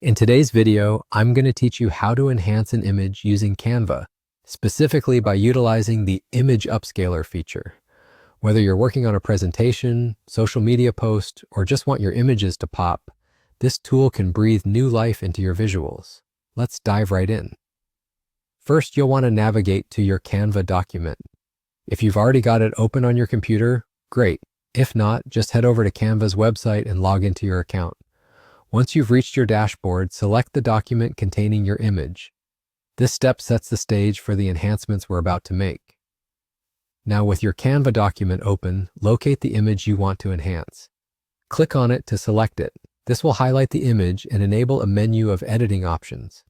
In today's video, I'm going to teach you how to enhance an image using Canva, specifically by utilizing the Image Upscaler feature. Whether you're working on a presentation, social media post, or just want your images to pop, this tool can breathe new life into your visuals. Let's dive right in. First, you'll want to navigate to your Canva document. If you've already got it open on your computer, great. If not, just head over to Canva's website and log into your account. Once you've reached your dashboard, select the document containing your image. This step sets the stage for the enhancements we're about to make. Now, with your Canva document open, locate the image you want to enhance. Click on it to select it. This will highlight the image and enable a menu of editing options.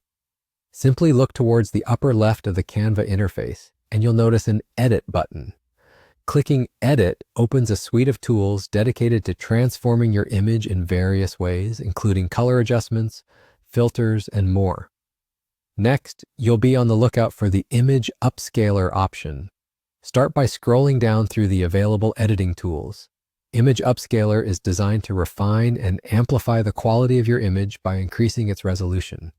Simply look towards the upper left of the Canva interface, and you'll notice an Edit button. Clicking Edit opens a suite of tools dedicated to transforming your image in various ways, including color adjustments, filters, and more. Next, you'll be on the lookout for the Image Upscaler option. Start by scrolling down through the available editing tools. Image Upscaler is designed to refine and amplify the quality of your image by increasing its resolution.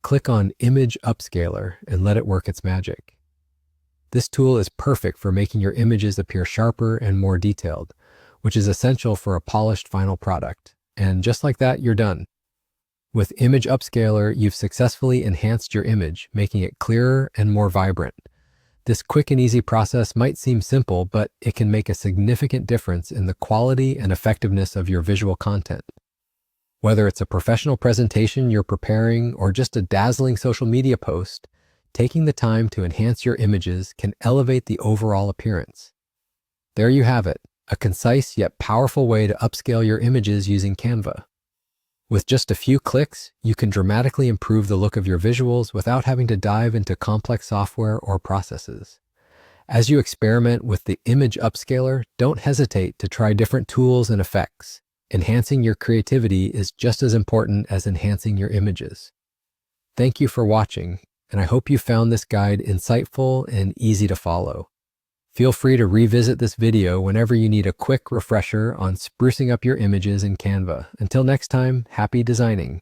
Click on Image Upscaler and let it work its magic. This tool is perfect for making your images appear sharper and more detailed, which is essential for a polished final product. And just like that, you're done. With Image Upscaler, you've successfully enhanced your image, making it clearer and more vibrant. This quick and easy process might seem simple, but it can make a significant difference in the quality and effectiveness of your visual content. Whether it's a professional presentation you're preparing or just a dazzling social media post, taking the time to enhance your images can elevate the overall appearance. There you have it, a concise yet powerful way to upscale your images using Canva. With just a few clicks, you can dramatically improve the look of your visuals without having to dive into complex software or processes. As you experiment with the Image Upscaler, don't hesitate to try different tools and effects. Enhancing your creativity is just as important as enhancing your images. Thank you for watching, and I hope you found this guide insightful and easy to follow. Feel free to revisit this video whenever you need a quick refresher on sprucing up your images in Canva. Until next time, happy designing.